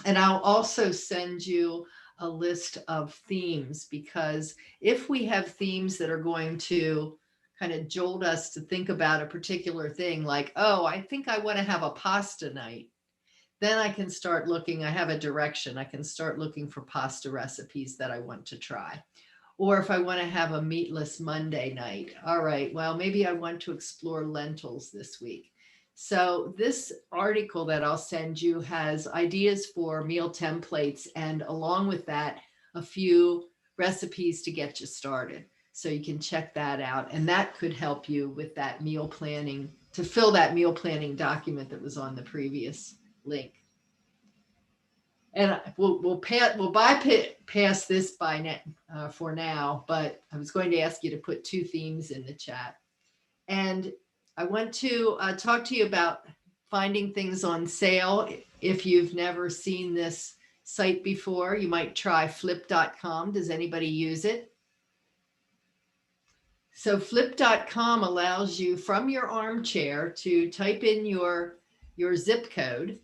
And I'll also send you a list of themes, because if we have themes that are going to kind of jolt us to think about a particular thing, like, oh, I think I want to have a pasta night, then I can start looking. I have a direction. I can start looking for pasta recipes that I want to try. Or if I want to have a meatless Monday night, all right, well, maybe I want to explore lentils this week. So this article that I'll send you has ideas for meal templates, and along with that, a few recipes to get you started. So you can check that out, and that could help you with that meal planning, to fill that meal planning document that was on the previous link. And we'll bypass this for now, but I was going to ask you to put 2 themes in the chat. And I want to talk to you about finding things on sale. If you've never seen this site before, you might try flip.com. Does anybody use it? So flip.com allows you from your armchair to type in your zip code.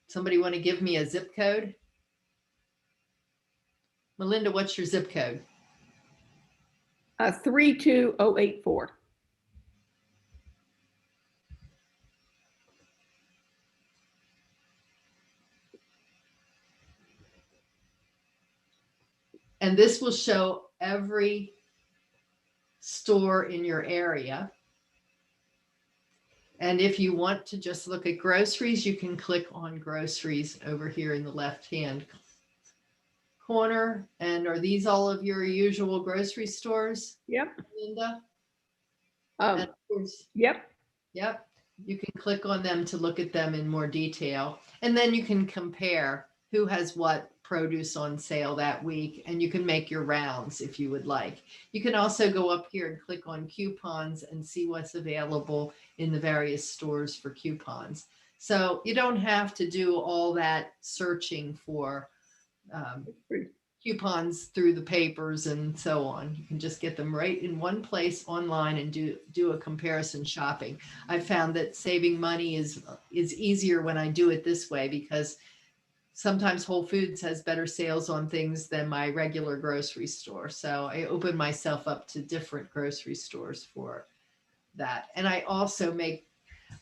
Somebody want to give me a zip code? Melinda, what's your zip code? 32084. And this will show every store in your area. And if you want to just look at groceries, you can click on groceries over here in the left-hand corner. And are these all of your usual grocery stores, Yep. Linda? And of course, Yep. yep. You can click on them to look at them in more detail. And then you can compare who has what produce on sale that week, and you can make your rounds if you would like. You can also go up here and click on coupons and see what's available in the various stores for coupons. So you don't have to do all that searching for coupons through the papers and so on. You can just get them right in one place online and do a comparison shopping. I found that saving money is easier when I do it this way, because sometimes Whole Foods has better sales on things than my regular grocery store. So I open myself up to different grocery stores for that. And I also make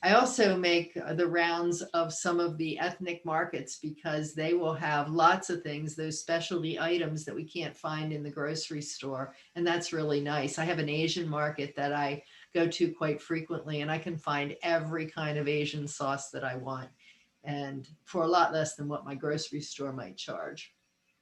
the rounds of some of the ethnic markets, because they will have lots of things, those specialty items that we can't find in the grocery store. And that's really nice. I have an Asian market that I go to quite frequently, and I can find every kind of Asian sauce that I want, and for a lot less than what my grocery store might charge.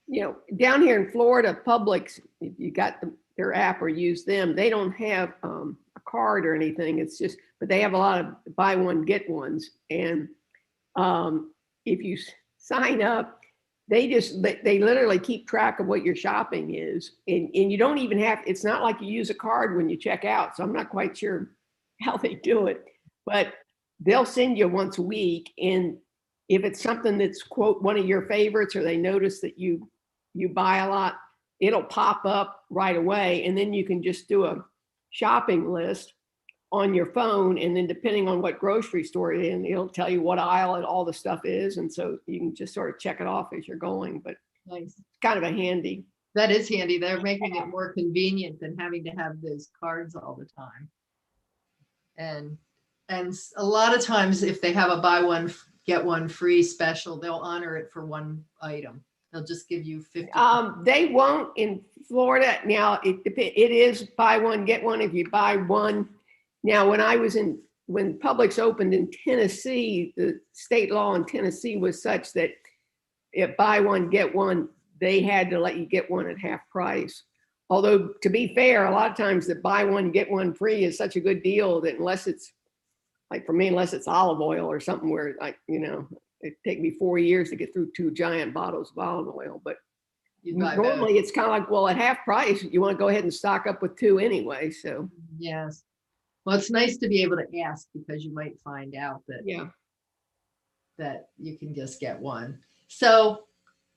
You know, down here in Florida, Publix, if you got their app or use them, they don't have a card or anything. It's just, but they have a lot of buy one, get ones. And if you sign up, they literally keep track of what your shopping is. And you don't even have, it's not like you use a card when you check out. So I'm not quite sure how they do it, but they'll send you once a week. And if it's something that's, quote, one of your favorites, or they notice that you buy a lot, it'll pop up right away. And then you can just do a shopping list on your phone. And then depending on what grocery store you're in, it'll tell you what aisle and all the stuff is. And so you can just sort of check it off as you're going. But nice. It's kind of a handy. That is handy. They're making it more convenient than having to have those cards all the time. And a lot of times, if they have a buy one, get one free special, they'll honor it for one item. They'll just give you 50. They won't in Florida. Now it is buy one, get one if you buy one. Now, when Publix opened in Tennessee, the state law in Tennessee was such that if buy one, get one, they had to let you get one at half price. Although, to be fair, a lot of times the buy one, get one free is such a good deal that unless it's, like for me, unless it's olive oil or something where, like, you know, it'd take me 4 years to get through 2 giant bottles of olive oil. But normally it's kind of like, well, at half price, you want to go ahead and stock up with 2 anyway. So yes. Well, it's nice to be able to ask, because you might find out that, that you can just get one. So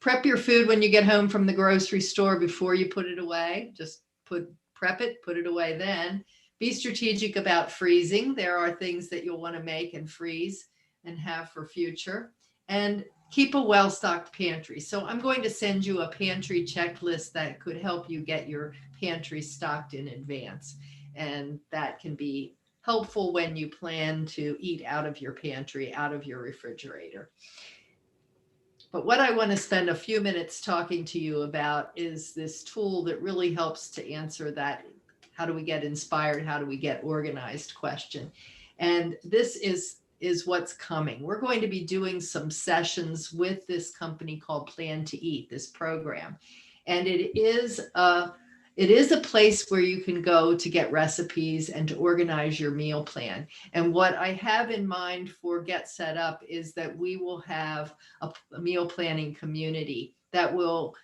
prep your food when you get home from the grocery store before you put it away. Just prep it, put it away then. Be strategic about freezing. There are things that you'll want to make and freeze and have for future. And keep a well-stocked pantry. So I'm going to send you a pantry checklist that could help you get your pantry stocked in advance. And that can be helpful when you plan to eat out of your pantry, out of your refrigerator. But what I want to spend a few minutes talking to you about is this tool that really helps to answer that, how do we get inspired, how do we get organized question. And this is what's coming. We're going to be doing some sessions with this company called Plan to Eat, this program. And it is a place where you can go to get recipes and to organize your meal plan. And what I have in mind for Get Set Up is that we will have a meal planning community that will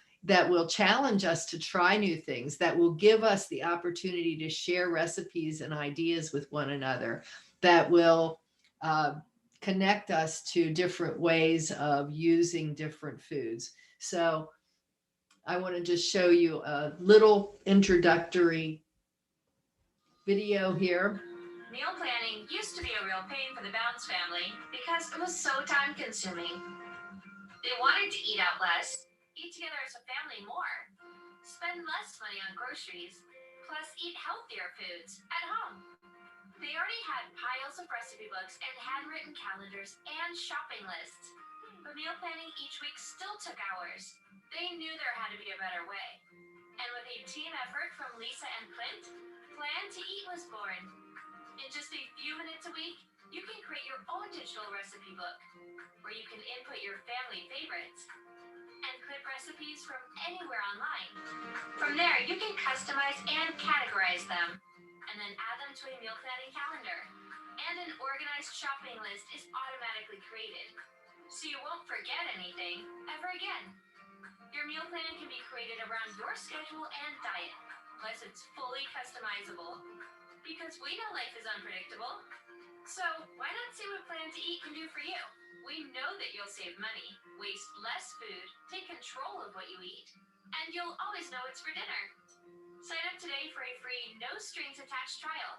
challenge us to try new things, that will give us the opportunity to share recipes and ideas with one another, that will connect us to different ways of using different foods. So I want to just show you a little introductory video here. Meal planning used to be a real pain for the Bounce family because it was so time consuming. They wanted to eat out less, eat together as a family more, spend less money on groceries, plus eat healthier foods at home. They already had piles of recipe books and handwritten calendars and shopping lists. But meal planning each week still took hours. They knew there had to be a better way. And with a team effort from Lisa and Clint, Plan to Eat was born. In just a few minutes a week, you can create your own digital recipe book where you can input your family favorites and clip recipes from anywhere online. From there, you can customize and categorize them, and then add them to a meal planning calendar. And an organized shopping list is automatically created, so you won't forget anything ever again. Your meal plan can be created around your schedule and diet, plus it's fully customizable. Because we know life is unpredictable, so why not see what Plan to Eat can do for you? We know that you'll save money, waste less food, take control of what you eat, and you'll always know it's for dinner. Sign up today for a free, no strings attached trial.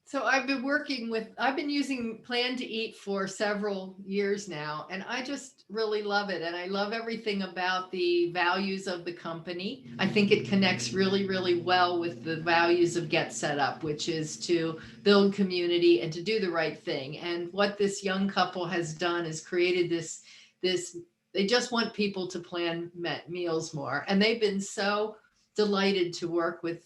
So I've been using Plan to Eat for several years now, and I just really love it. And I love everything about the values of the company. I think it connects really, really well with the values of Get Set Up, which is to build community and to do the right thing. And what this young couple has done is created this, they just want people to plan meals more. And they've been so delighted to work with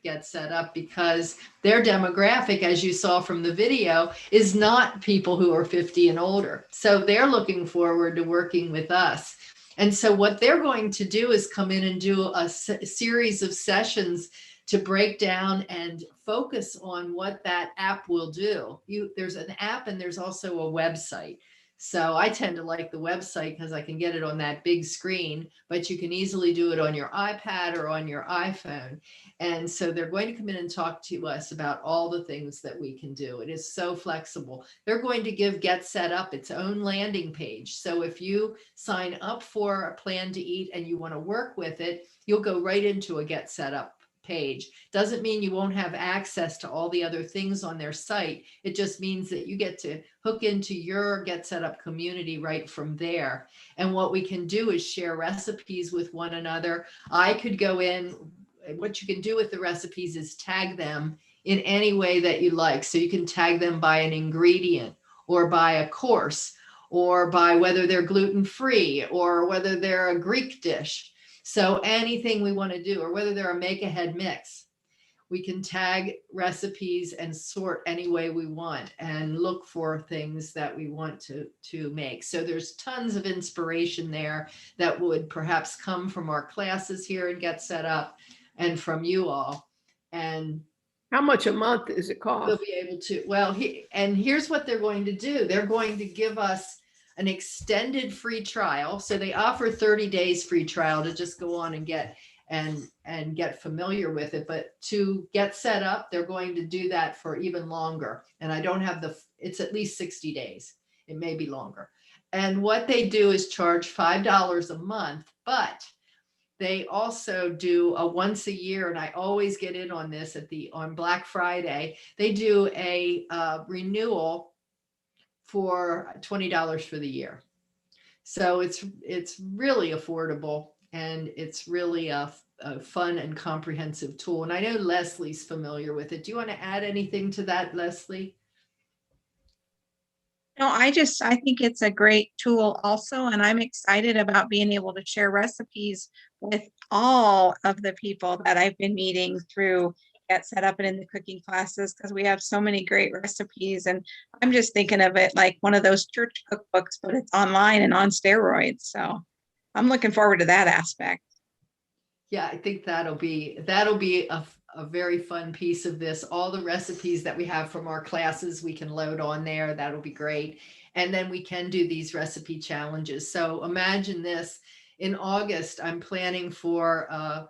Get Set Up because their demographic, as you saw from the video, is not people who are 50 and older. So they're looking forward to working with us. And so what they're going to do is come in and do a series of sessions to break down and focus on what that app will do. There's an app and there's also a website. So I tend to like the website because I can get it on that big screen, but you can easily do it on your iPad or on your iPhone. And so they're going to come in and talk to us about all the things that we can do. It is so flexible. They're going to give Get Set Up its own landing page. So if you sign up for a Plan to Eat and you want to work with it, you'll go right into a Get Set Up page. Doesn't mean you won't have access to all the other things on their site. It just means that you get to hook into your Get Set Up community right from there. And what we can do is share recipes with one another. I could go in, what you can do with the recipes is tag them in any way that you like. So you can tag them by an ingredient or by a course or by whether they're gluten-free or whether they're a Greek dish. So anything we want to do, or whether they're a make-ahead mix, we can tag recipes and sort any way we want and look for things that we want to make. So there's tons of inspiration there that would perhaps come from our classes here and Get Set Up and from you all. And how much a month does it cost? They'll be able to, well, and here's what they're going to do. They're going to give us an extended free trial. So they offer 30 days free trial to just go on and get familiar with it. But to Get Set Up, they're going to do that for even longer. And I don't have it's at least 60 days. It may be longer. And what they do is charge $5 a month, but they also do a once a year, and I always get in on this on Black Friday. They do a renewal for $20 for the year. So it's really affordable, and it's really a fun and comprehensive tool. And I know Leslie's familiar with it. Do you want to add anything to that, Leslie? No, I think it's a great tool also, and I'm excited about being able to share recipes with all of the people that I've been meeting through Get Set Up and in the cooking classes, because we have so many great recipes. And I'm just thinking of it like one of those church cookbooks, but it's online and on steroids. So I'm looking forward to that aspect. Yeah, I think that'll be a very fun piece of this. All the recipes that we have from our classes, we can load on there. That'll be great. And then we can do these recipe challenges. So imagine this. In August, I'm planning for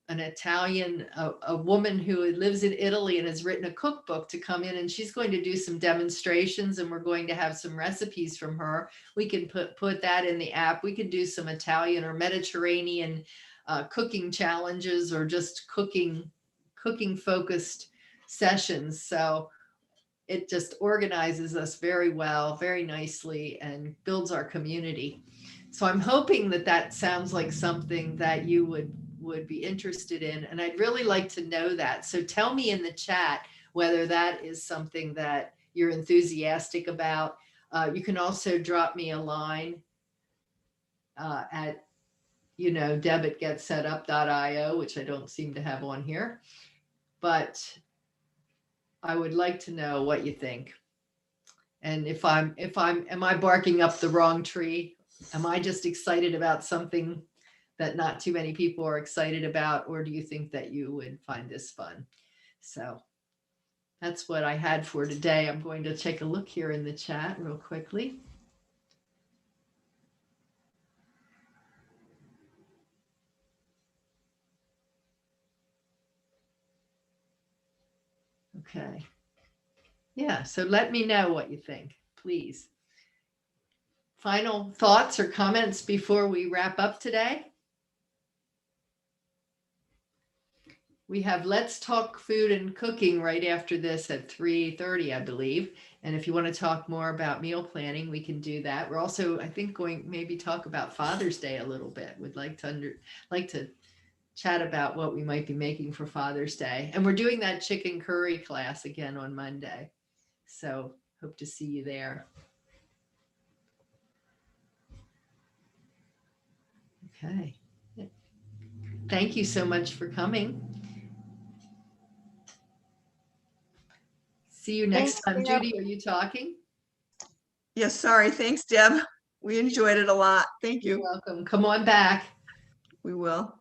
an Italian, a woman who lives in Italy and has written a cookbook to come in, and she's going to do some demonstrations, and we're going to have some recipes from her. We can put that in the app. We can do some Italian or Mediterranean cooking challenges, or just cooking focused sessions. So it just organizes us very well, very nicely, and builds our community. So I'm hoping that sounds like something that you would be interested in. And I'd really like to know that. So tell me in the chat whether that is something that you're enthusiastic about. You can also drop me a line at deb@getsetup.io, which I don't seem to have on here, but I would like to know what you think. And am I barking up the wrong tree? Am I just excited about something that not too many people are excited about? Or do you think that you would find this fun? So that's what I had for today. I'm going to take a look here in the chat real quickly. Okay. Yeah, so let me know what you think, please. Final thoughts or comments before we wrap up today? We have Let's Talk Food and Cooking right after this at 3:30, I believe. And if you want to talk more about meal planning, we can do that. We're also, I think, going maybe talk about Father's Day a little bit. Would like to chat about what we might be making for Father's Day. And we're doing that chicken curry class again on Monday. So hope to see you there. Okay. Thank you so much for coming. See you next time. Thanks, Deb. Judy, are you talking? Yes, sorry. Thanks, Deb. We enjoyed it a lot. Thank You're you. welcome. Come on back. We will.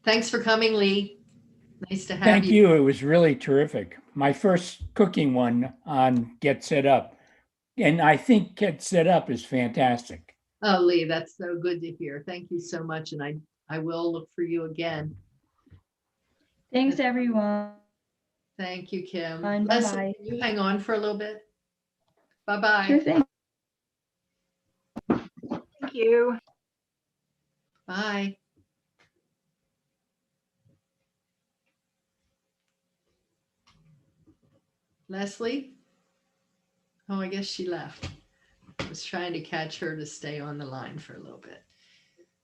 Thanks for coming, Lee. Nice to have Thank you. you. It was really terrific. My first cooking one on Get Set Up. And I think Get Set Up is fantastic. Oh, Lee, that's so good to hear. Thank you so much. And I will look for you again. Thanks, everyone. Thank you, Kim. Fine, Leslie, bye-bye. can you hang on for a little bit? Bye-bye. Sure thing. Thank you. Bye. Leslie? Oh, I guess she left. I was trying to catch her to stay on the line for a little bit.